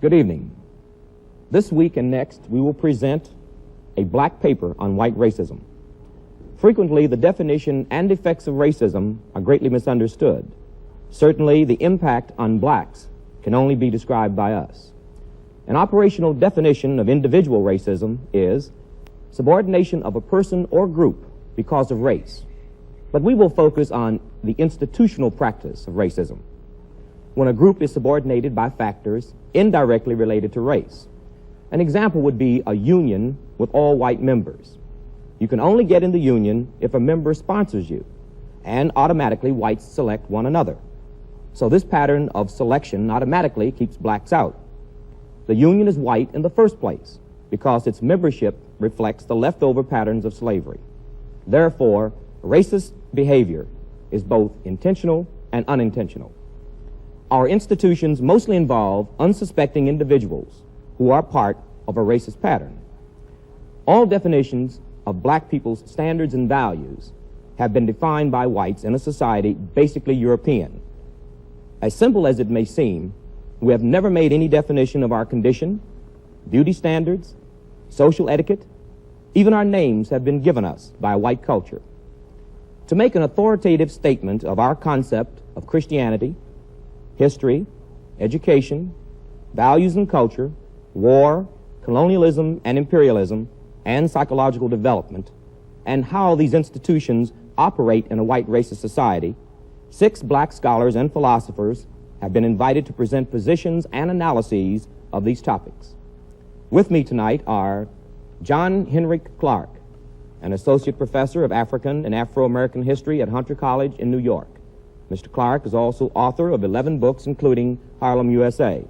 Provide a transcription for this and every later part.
Good evening. This week and next, we will present a black paper on white racism. Frequently, the definition and effects of racism are greatly misunderstood. Certainly, the impact on blacks can only be described by us. An operational definition of individual racism is subordination of a person or group because of race. But we will focus on the institutional practice of racism, when a group is subordinated by factors indirectly related to race. An example would be a union with all white members. You can only get in the union if a member sponsors you, and automatically whites select one another. So this pattern of selection automatically keeps blacks out. The union is white in the first place because its membership reflects the leftover patterns of slavery. Therefore, racist behavior is both intentional and unintentional. Our institutions mostly involve unsuspecting individuals who are part of a racist pattern. All definitions of black people's standards and values have been defined by whites in a society basically European. As simple as it may seem, we have never made any definition of our condition, beauty standards, social etiquette. Even our names have been given us by a white culture. To make an authoritative statement of our concept of Christianity, history, education, values and culture, war, colonialism and imperialism, and psychological development, and how these institutions operate in a white racist society, 6 black scholars and philosophers have been invited to present positions and analyses of these topics. With me tonight are John Henrik Clark, an associate professor of African and Afro-American history at Hunter College in New York. Mr. Clark is also author of 11 books, including Harlem, USA.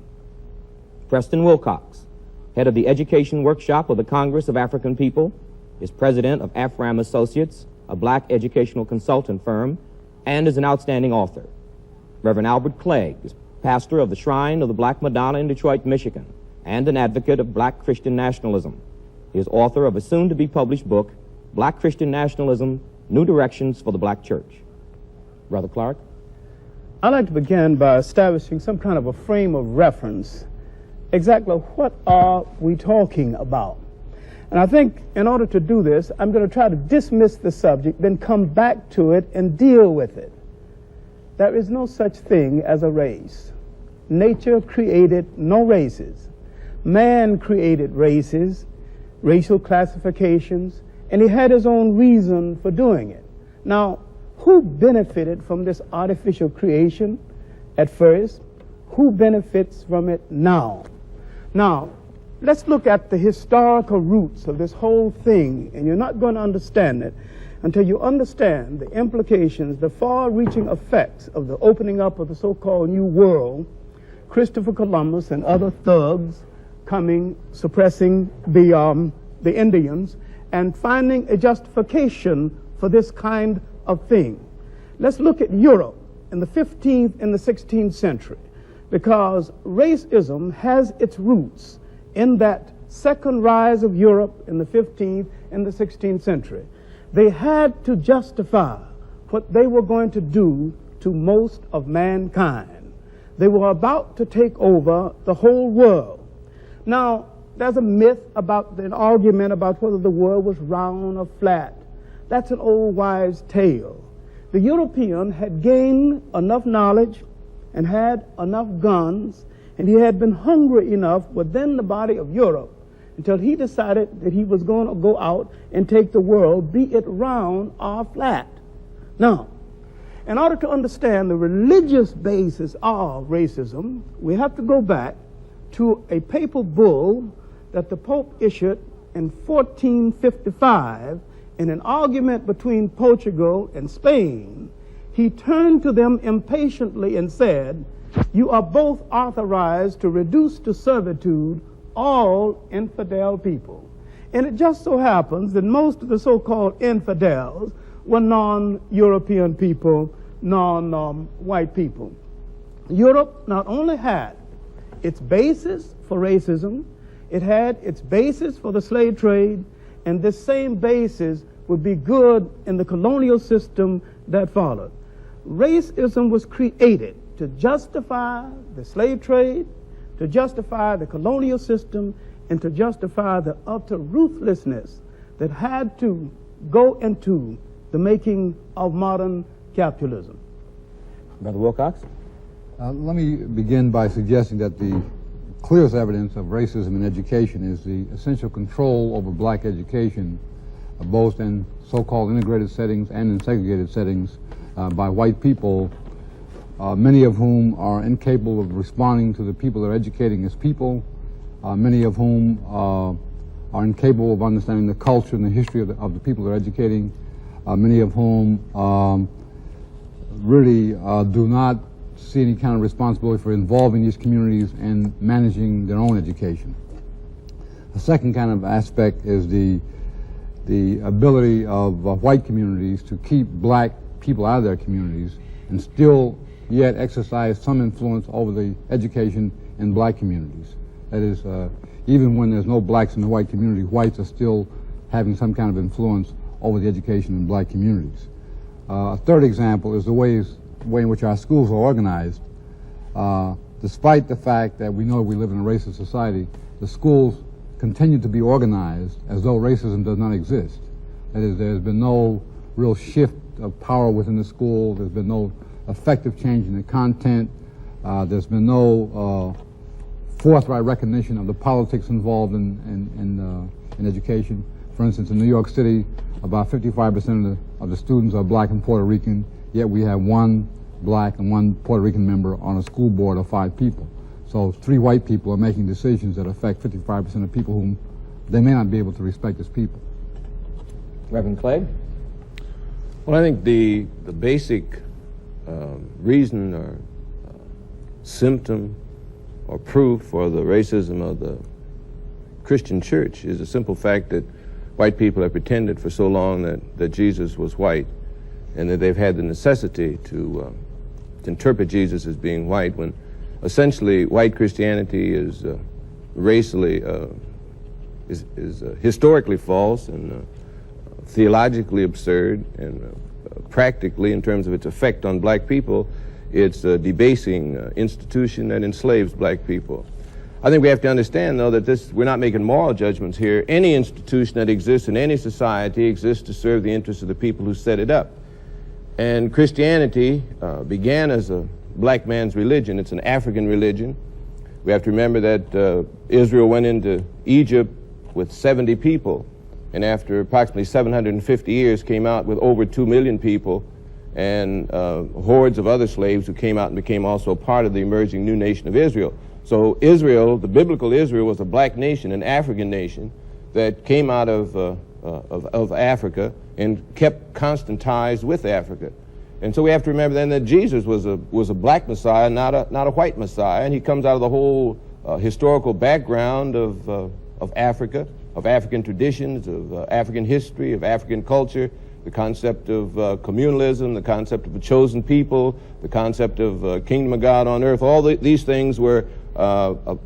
Preston Wilcox, head of the Education Workshop of the Congress of African People, is president of Afram Associates, a black educational consultant firm, and is an outstanding author. Reverend Albert Clegg is pastor of the Shrine of the Black Madonna in Detroit, Michigan, and an advocate of black Christian nationalism. He is author of a soon-to-be-published book, Black Christian Nationalism, New Directions for the Black Church. Brother Clark? I'd like to begin by establishing some kind of a frame of reference. Exactly what are we talking about? And I think in order to do this, I'm going to try to dismiss the subject, then come back to it and deal with it. There is no such thing as a race. Nature created no races. Man created races, racial classifications, and he had his own reason for doing it. Now, who benefited from this artificial creation at first? Who benefits from it now? Now, let's look at the historical roots of this whole thing, and you're not going to understand it until you understand the implications, the far-reaching effects of the opening up of the so-called New World, Christopher Columbus and other thugs coming, suppressing the Indians, and finding a justification for this kind of thing. Let's look at Europe in the 15th and the 16th century, because racism has its roots in that second rise of Europe in the 15th and the 16th century. They had to justify what they were going to do to most of mankind. They were about to take over the whole world. Now, there's a myth about an argument about whether the world was round or flat. That's an old wives' tale. The European had gained enough knowledge and had enough guns, and he had been hungry enough within the body of Europe until he decided that he was going to go out and take the world, be it round or flat. Now, in order to understand the religious basis of racism, we have to go back to a papal bull that the Pope issued in 1455 in an argument between Portugal and Spain. He turned to them impatiently and said, "You are both authorized to reduce to servitude all infidel people." And it just so happens that most of the so-called infidels were non-European people, non-white people. Europe not only had its basis for racism, it had its basis for the slave trade, and this same basis would be good in the colonial system that followed. Racism was created to justify the slave trade, to justify the colonial system, and to justify the utter ruthlessness that had to go into the making of modern capitalism. Brother Wilcox? Let me begin by suggesting that the clearest evidence of racism in education is the essential control over black education, both in so-called integrated settings and in segregated settings, by white people, many of whom are incapable of responding to the people they're educating as people, many of whom are incapable of understanding the culture and the history of the people they're educating, many of whom really do not see any kind of responsibility for involving these communities and managing their own education. The second kind of aspect is the ability of white communities to keep black people out of their communities and still yet exercise some influence over the education in black communities. That is, even when there's no blacks in the white community, whites are still having some kind of influence over the education in black communities. A third example is the way in which our schools are organized. Despite the fact that we know we live in a racist society, the schools continue to be organized as though racism does not exist. That is, there's been no real shift of power within the school. There's been no effective change in the content. There's been no forthright recognition of the politics involved in education. For instance, in New York City, about 55% of the students are black and Puerto Rican, yet we have one black and one Puerto Rican member on a school board of 5 people. So 3 white people are making decisions that affect 55% of people whom they may not be able to respect as people. Reverend Clegg? Well, I think the basic reason or symptom or proof for the racism of the Christian church is the simple fact that white people have pretended for so long that Jesus was white, and that they've had the necessity to interpret Jesus as being white, when essentially white Christianity is racially, is historically false and theologically absurd, and practically, in terms of its effect on black people, it's a debasing institution that enslaves black people. I think we have to understand, though, that we're not making moral judgments here. Any institution that exists in any society exists to serve the interests of the people who set it up. And Christianity began as a black man's religion. It's an African religion. We have to remember that Israel went into Egypt with 70 people, and after approximately 750 years came out with over 2 million people, and hordes of other slaves who came out and became also part of the emerging new nation of Israel. So Israel, the biblical Israel, was a black nation, an African nation that came out of Africa and kept constant ties with Africa. And so we have to remember then that Jesus was a black Messiah, not a white Messiah, and he comes out of the whole historical background of Africa, of African traditions, of African history, of African culture, the concept of communalism, the concept of a chosen people, the concept of kingdom of God on earth. All these things were out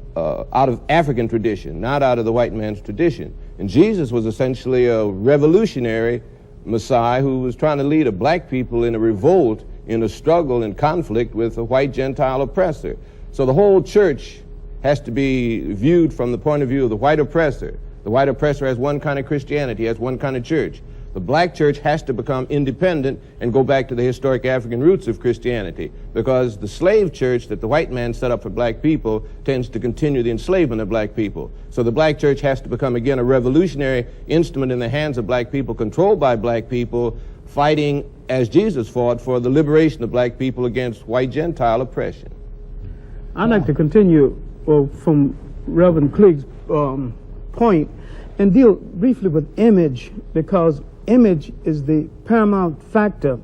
of African tradition, not out of the white man's tradition. And Jesus was essentially a revolutionary Messiah who was trying to lead a black people in a revolt, in a struggle and conflict with a white Gentile oppressor. So the whole church has to be viewed from the point of view of the white oppressor. The white oppressor has one kind of Christianity, has one kind of church. The black church has to become independent and go back to the historic African roots of Christianity, because the slave church that the white man set up for black people tends to continue the enslavement of black people. So the black church has to become, again, a revolutionary instrument in the hands of black people, controlled by black people, fighting, as Jesus fought, for the liberation of black people against white Gentile oppression. I'd like to continue from Reverend Clegg's point and deal briefly with image, because image is the paramount factor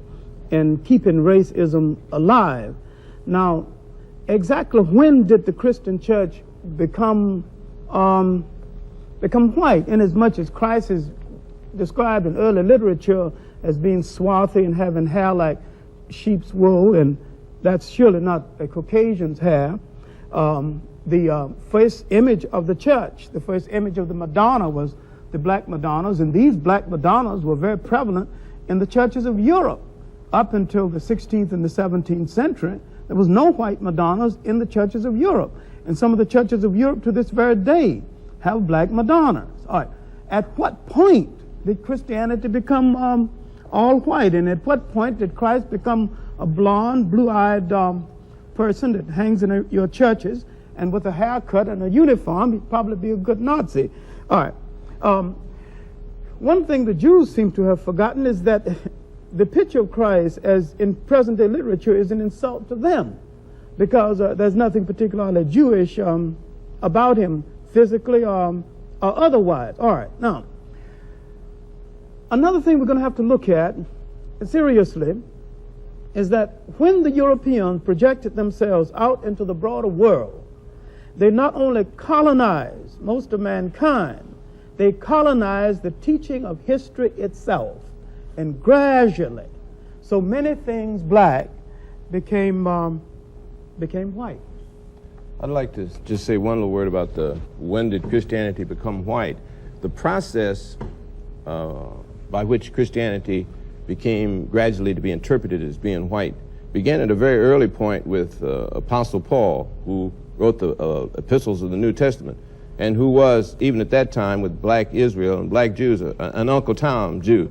in keeping racism alive. Now, exactly when did the Christian church become white, inasmuch as Christ is described in early literature as being swarthy and having hair like sheep's wool, and that's surely not a Caucasian's hair. The first image of the church, the first image of the Madonna, was the black Madonnas, and these black Madonnas were very prevalent in the churches of Europe. Up until the 16th and the 17th century, there was no white Madonnas in the churches of Europe. And some of the churches of Europe to this very day have black Madonnas. All right. At what point did Christianity become all white? And at what point did Christ become a blonde, blue-eyed person that hangs in your churches, and with a haircut and a uniform, he'd probably be a good Nazi? All right. One thing the Jews seem to have forgotten is that the picture of Christ, as in present-day literature, is an insult to them, because there's nothing particularly Jewish about him, physically or otherwise. All right. Now, another thing we're going to have to look at seriously is that when the Europeans projected themselves out into the broader world, they not only colonized most of mankind, they colonized the teaching of history itself. And gradually, so many things black became white. I'd like to just say one little word about when did Christianity become white. The process by which Christianity became gradually to be interpreted as being white began at a very early point with Apostle Paul, who wrote the epistles of the New Testament, and who was, even at that time, with black Israel and black Jews, an Uncle Tom Jew.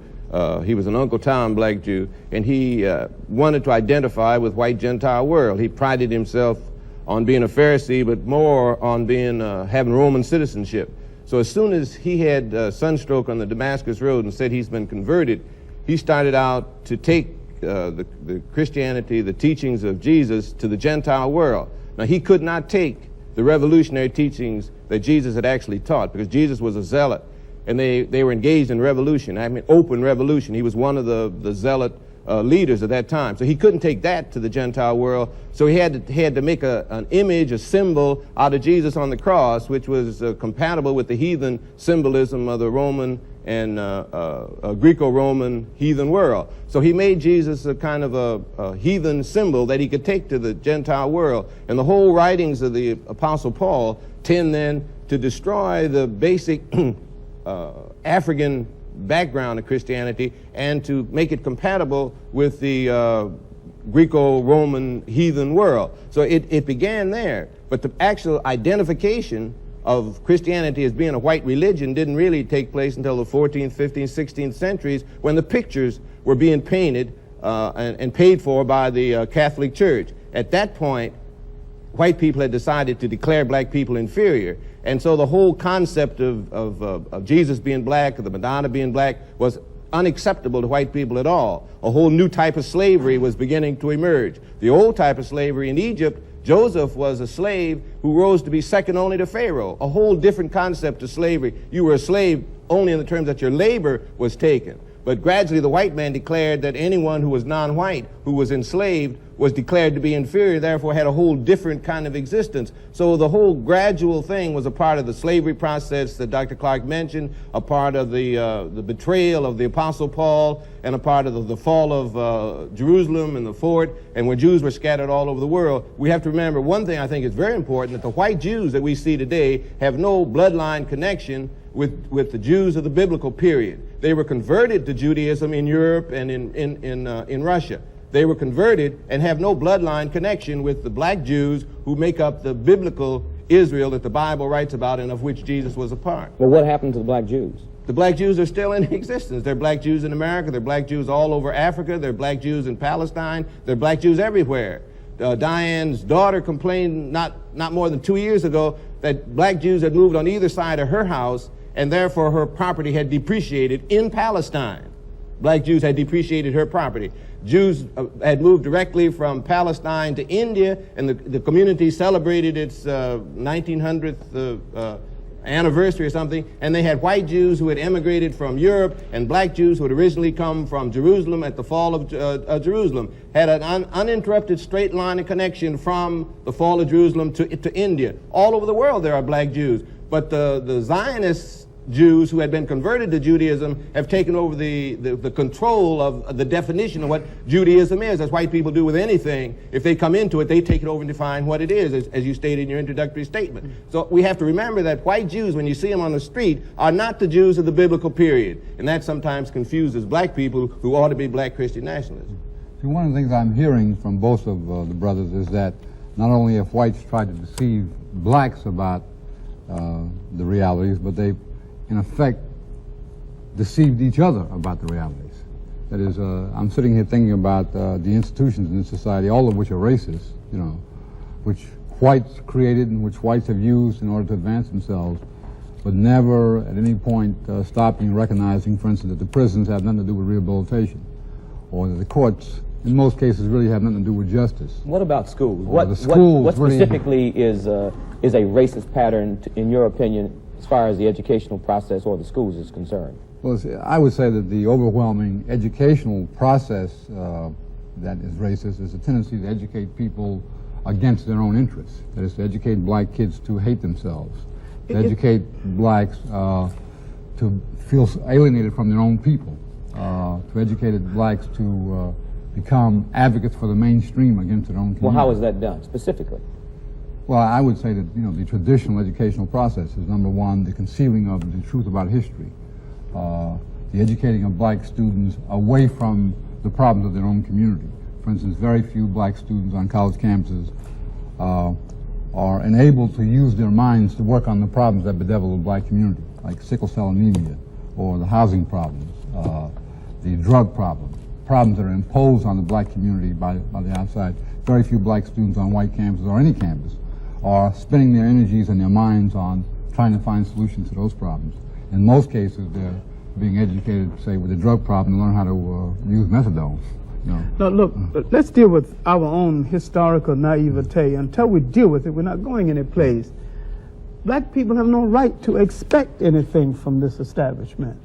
He was an Uncle Tom black Jew, and he wanted to identify with white Gentile world. He prided himself on being a Pharisee, but more on being having Roman citizenship. So as soon as he had sunstroke on the Damascus Road and said he's been converted, he started out to take the Christianity, the teachings of Jesus, to the Gentile world. Now, he could not take the revolutionary teachings that Jesus had actually taught, because Jesus was a zealot, and they were engaged in revolution. I mean, open revolution. He was one of the zealot leaders at that time. So he couldn't take that to the Gentile world. So he had to make an image, a symbol out of Jesus on the cross, which was compatible with the heathen symbolism of the Roman and Greco-Roman heathen world. So he made Jesus a kind of a heathen symbol that he could take to the Gentile world. And the whole writings of the Apostle Paul tend then to destroy the basic African background of Christianity and to make it compatible with the Greco-Roman heathen world. So it began there. But the actual identification of Christianity as being a white religion didn't really take place until the 14th, 15th, 16th centuries, when the pictures were being painted and paid for by the Catholic Church. At that point, white people had decided to declare black people inferior. And so the whole concept of Jesus being black, or the Madonna being black, was unacceptable to white people at all. A whole new type of slavery was beginning to emerge. The old type of slavery in Egypt, Joseph was a slave who rose to be second only to Pharaoh. A whole different concept of slavery. You were a slave only in the terms that your labor was taken. But gradually the white man declared that anyone who was non-white, who was enslaved, was declared to be inferior, therefore had a whole different kind of existence. So the whole gradual thing was a part of the slavery process that Dr. Clark mentioned, a part of the betrayal of the Apostle Paul, and a part of the fall of Jerusalem and the fort, and where Jews were scattered all over the world. We have to remember one thing I think is very important, that the white Jews that we see today have no bloodline connection with the Jews of the biblical period. They were converted to Judaism in Europe and in Russia. They were converted and have no bloodline connection with the black Jews who make up the biblical Israel that the Bible writes about and of which Jesus was a part. Well, what happened to the black Jews? The black Jews are still in existence. There are black Jews in America. There are black Jews all over Africa. There are black Jews in Palestine. There are black Jews everywhere. Diane's daughter complained not more than 2 years ago that black Jews had moved on either side of her house, and therefore her property had depreciated in Palestine. Black Jews had depreciated her property. Jews had moved directly from Palestine to India, and the community celebrated its 1900th anniversary or something, and they had white Jews who had emigrated from Europe and black Jews who had originally come from Jerusalem at the fall of Jerusalem, had an uninterrupted straight line of connection from the fall of Jerusalem to India. All over the world there are black Jews, but the Zionist Jews who had been converted to Judaism have taken over the control of the definition of what Judaism is, as white people do with anything. If they come into it, they take it over and define what it is, as you stated in your introductory statement. So we have to remember that white Jews, when you see them on the street, are not the Jews of the biblical period. And that sometimes confuses black people who ought to be black Christian nationalists. See, one of the things I'm hearing from both of the brothers is that not only have whites tried to deceive blacks about the realities, but they in effect, deceived each other about the realities. That is, I'm sitting here thinking about the institutions in this society, all of which are racist, you know, which whites created and which whites have used in order to advance themselves, but never at any point stopping and recognizing, for instance, that the prisons have nothing to do with rehabilitation, or that the courts, in most cases, really have nothing to do with justice. What about schools? What Specifically is a racist pattern, in your opinion, as far as the educational process or the schools is concerned? Well, I would say that the overwhelming educational process that is racist is a tendency to educate people against their own interests. That is, to educate black kids to hate themselves, to educate blacks to feel alienated from their own people, to educate blacks to become advocates for the mainstream against their own community. Well, how is that done, specifically? Well, I would say that, you know, the traditional educational process is, number one, the concealing of the truth about history, the educating of black students away from the problems of their own community. For instance, very few black students on college campuses are enabled to use their minds to work on the problems that bedevil the black community, like sickle cell anemia, or the housing problems, the drug problems that are imposed on the black community by the outside. Very few black students on white campuses or any campus are spending their energies and their minds on trying to find solutions to those problems. In most cases, they're being educated, say, with the drug problem, to learn how to use methadone. You know. Now, look, let's deal with our own historical naivete. Until we deal with it, we're not going any place. Black people have no right to expect anything from this establishment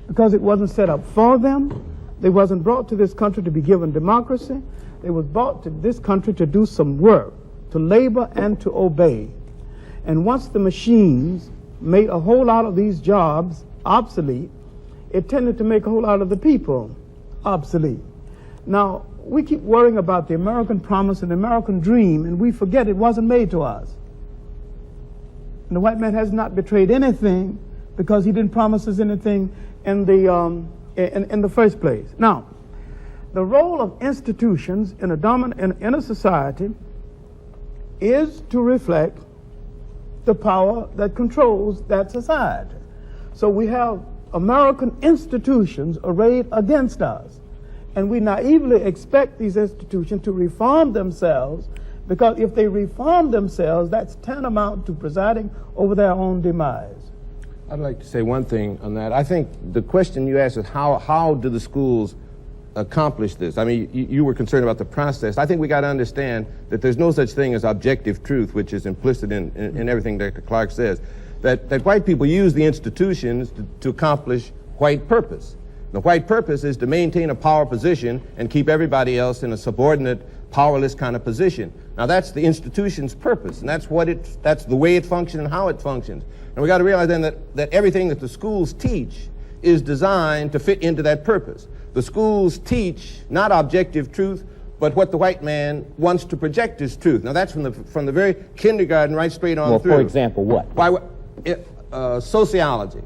because it wasn't set up for them. They wasn't brought to this country to be given democracy. They was brought to this country to do some work, to labor and to obey. And once the machines made a whole lot of these jobs obsolete, it tended to make a whole lot of the people obsolete. Now, we keep worrying about the American promise and the American dream, and we forget it wasn't made to us. And the white man has not betrayed anything because he didn't promise us anything in the first place. Now, the role of institutions in a society is to reflect the power that controls that society. So we have American institutions arrayed against us, and we naively expect these institutions to reform themselves, because if they reform themselves, that's tantamount to presiding over their own demise. I'd like to say one thing on that. I think the question you asked is how do the schools accomplish this? I mean, you were concerned about the process. I think we got to understand that there's no such thing as objective truth, which is implicit in everything Dr. Clark says. That white people use the institutions to accomplish white purpose. The white purpose is to maintain a power position and keep everybody else in a subordinate, powerless kind of position. Now that's the institution's purpose, and that's the way it functions and how it functions. And we got to realize then that everything that the schools teach is designed to fit into that purpose. The schools teach not objective truth, but what the white man wants to project as truth. Now that's from the very kindergarten right straight on through. Well, for example, what? Sociology.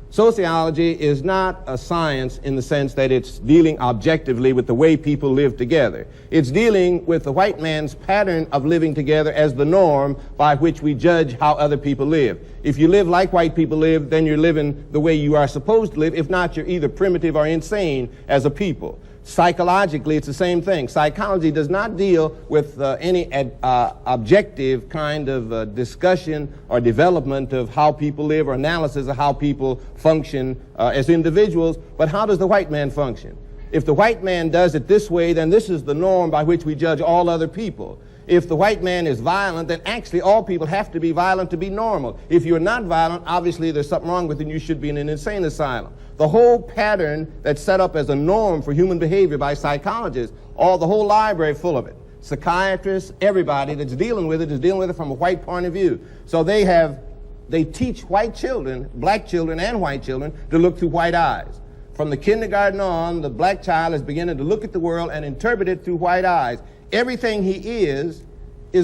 Sociology is not a science in the sense that it's dealing objectively with the way people live together. It's dealing with the white man's pattern of living together as the norm by which we judge how other people live. If you live like white people live, then you're living the way you are supposed to live. If not, you're either primitive or insane as a people. Psychologically, it's the same thing. Psychology does not deal with any objective kind of discussion or development of how people live or analysis of how people function as individuals, but how does the white man function? If the white man does it this way, then this is the norm by which we judge all other people. If the white man is violent, then actually all people have to be violent to be normal. If you're not violent, obviously there's something wrong with you and you should be in an insane asylum. The whole pattern that's set up as a norm for human behavior by psychologists, the whole library full of it. Psychiatrists, everybody that's dealing with it is dealing with it from a white point of view. So they teach white children, black children and white children, to look through white eyes. From the kindergarten on, the black child is beginning to look at the world and interpret it through white eyes. Everything he is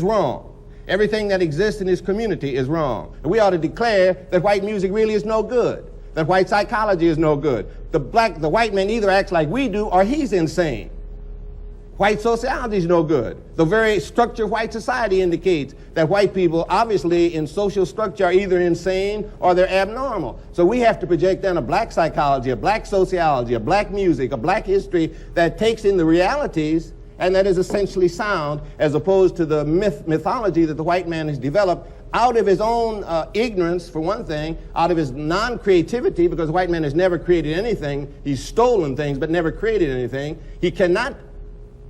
wrong. Everything that exists in his community is wrong. And we ought to declare that white music really is no good, that white psychology is no good. The white man either acts like we do or he's insane. White sociology is no good. The very structure of white society indicates that white people, obviously, in social structure are either insane or they're abnormal. So we have to project then a black psychology, a black sociology, a black music, a black history that takes in the realities and that is essentially sound, as opposed to the mythology that the white man has developed out of his own ignorance, for one thing, out of his non-creativity, because the white man has never created anything. He's stolen things but never created anything. He cannot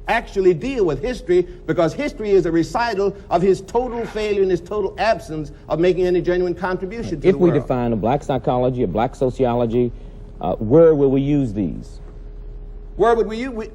actually deal with history because history is a recital of his total failure and his total absence of making any genuine contribution to the world. If we define a black psychology, a black sociology, where will we use these? Where would we use?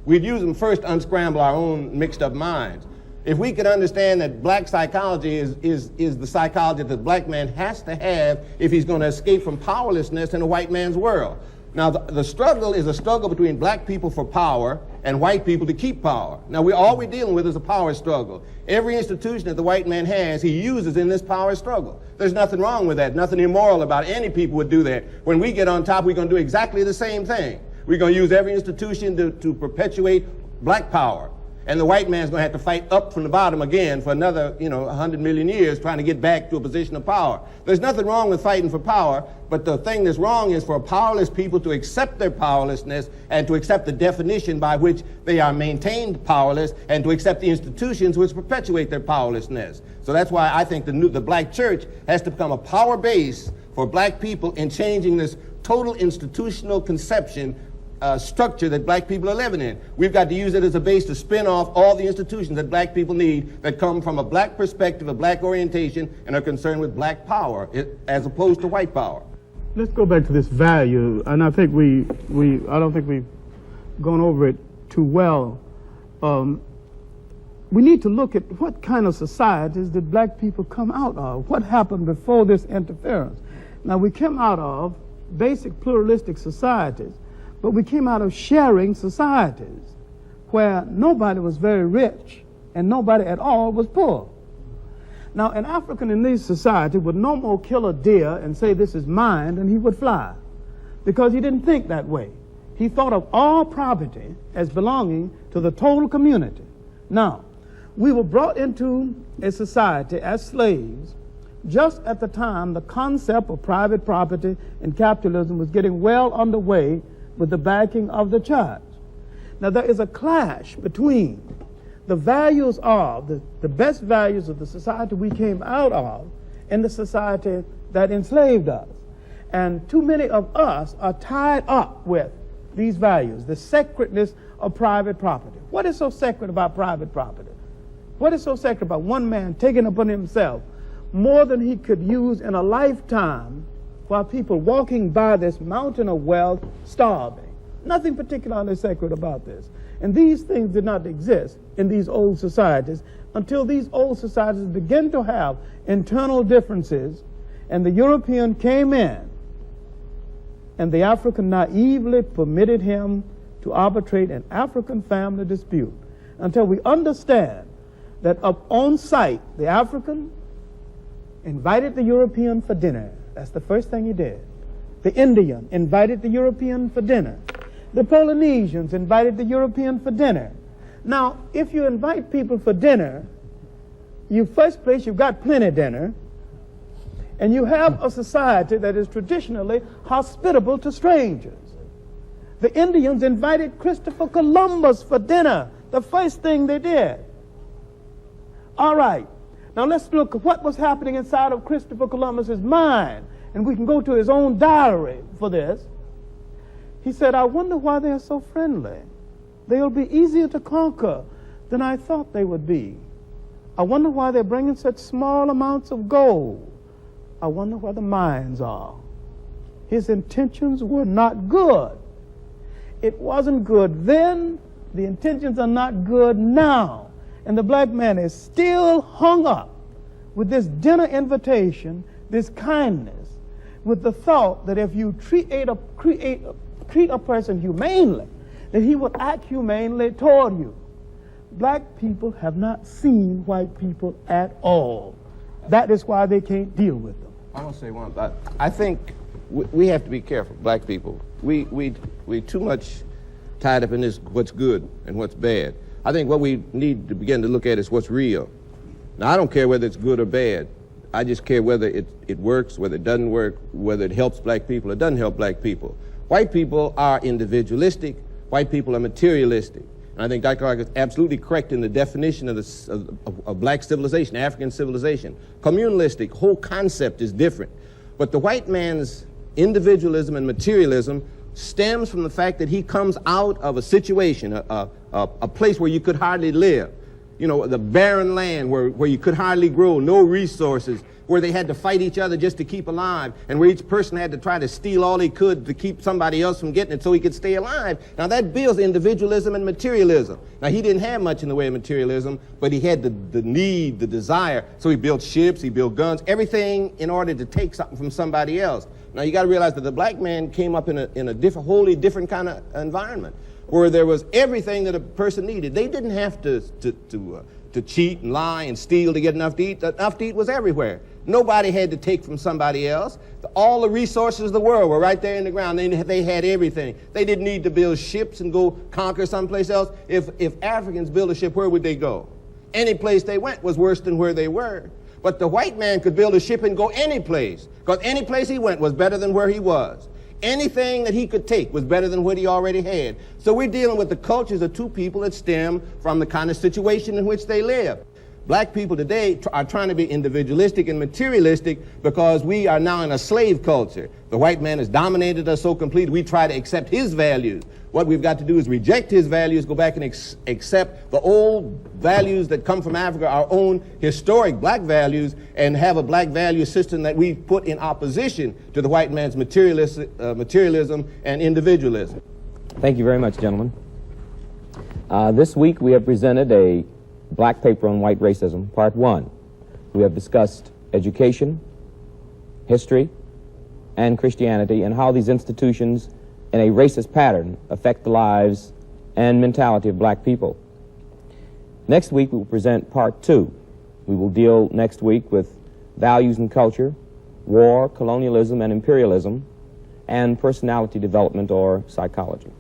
We'd use them first to unscramble our own mixed up minds. If we could understand that black psychology is the psychology that the black man has to have if he's going to escape from powerlessness in a white man's world. Now, the struggle is a struggle between black people for power and white people to keep power. Now, all we're dealing with is a power struggle. Every institution that the white man has, he uses in this power struggle. There's nothing wrong with that, nothing immoral about it. Any people would do that. When we get on top, we're going to do exactly the same thing. We're going to use every institution to perpetuate black power. And the white man's going to have to fight up from the bottom again for another, 100 million years trying to get back to a position of power. There's nothing wrong with fighting for power, but the thing that's wrong is for powerless people to accept their powerlessness and to accept the definition by which they are maintained powerless and to accept the institutions which perpetuate their powerlessness. So that's why I think the black church has to become a power base for black people in changing this total institutional conception structure that black people are living in. We've got to use it as a base to spin off all the institutions that black people need that come from a black perspective, a black orientation, and are concerned with black power as opposed to white power. Let's go back to this value, and I think I don't think we've gone over it too well. We need to look at what kind of societies did black people come out of? What happened before this interference? Now, we came out of basic pluralistic societies, but we came out of sharing societies where nobody was very rich and nobody at all was poor. Now, an African in these societies would no more kill a deer and say, "This is mine," than he would fly, because he didn't think that way. He thought of all property as belonging to the total community. Now, we were brought into a society as slaves just at the time the concept of private property and capitalism was getting well underway with the backing of the church. Now, there is a clash between the values of, the best values of the society we came out of and the society that enslaved us. And too many of us are tied up with these values, the sacredness of private property. What is so sacred about private property? What is so sacred about one man taking upon himself more than he could use in a lifetime while people walking by this mountain of wealth starving? Nothing particularly sacred about this. And these things did not exist in these old societies until these old societies began to have internal differences, and the European came in, and the African naively permitted him to arbitrate an African family dispute until we understand that up on sight, the African invited the European for dinner. That's the first thing he did. The Indian invited the European for dinner. The Polynesians invited the European for dinner. Now, if you invite people for dinner, first place, you've got plenty dinner, and you have a society that is traditionally hospitable to strangers. The Indians invited Christopher Columbus for dinner, the first thing they did. All right. Now let's look at what was happening inside of Christopher Columbus's mind, and we can go to his own diary for this. He said, "I wonder why they're so friendly. They'll be easier to conquer than I thought they would be. I wonder why they're bringing such small amounts of gold. I wonder where the mines are. His intentions were not good. It wasn't good then. The intentions are not good now. And the black man is still hung up with this dinner invitation, this kindness, with the thought that if you treat a person humanely, that he will act humanely toward you. Black people have not seen white people at all. That is why they can't deal with them. I want to say one thing. I think we have to be careful, black people. We too much tied up in this what's good and what's bad. I think what we need to begin to look at is what's real. Now, I don't care whether it's good or bad. I just care whether it works, whether it doesn't work, whether it helps black people or doesn't help black people. White people are individualistic. White people are materialistic. And I think Dr. Clark is absolutely correct in the definition of black civilization, African civilization. Communalistic, whole concept is different. But the white man's individualism and materialism stems from the fact that he comes out of a situation, a place where you could hardly live. You know, the barren land where you could hardly grow, no resources, where they had to fight each other just to keep alive, and where each person had to try to steal all he could to keep somebody else from getting it so he could stay alive. Now that builds individualism and materialism. Now he didn't have much in the way of materialism, but he had the need, the desire, so he built ships, he built guns, everything in order to take something from somebody else. Now you got to realize that the black man came up in a wholly different kind of environment, where there was everything that a person needed. They didn't have to cheat and lie and steal to get enough to eat. Enough to eat was everywhere. Nobody had to take from somebody else. All the resources of the world were right there in the ground. They had everything. They didn't need to build ships and go conquer someplace else. If Africans built a ship, where would they go? Any place they went was worse than where they were. But the white man could build a ship and go any place, because any place he went was better than where he was. Anything that he could take was better than what he already had. So we're dealing with the cultures of two people that stem from the kind of situation in which they live. Black people today are trying to be individualistic and materialistic because we are now in a slave culture. The white man has dominated us so completely, we try to accept his values. What we've got to do is reject his values, go back and accept the old values that come from Africa, our own historic black values, and have a black value system that we put in opposition to the white man's materialism and individualism. Thank you very much, gentlemen. This week we have presented a black paper on white racism, part 1. We have discussed education, history, and Christianity, and how these institutions in a racist pattern affect the lives and mentality of black people. Next week we will present part 2. We will deal next week with values and culture, war, colonialism and imperialism, and personality development or psychology.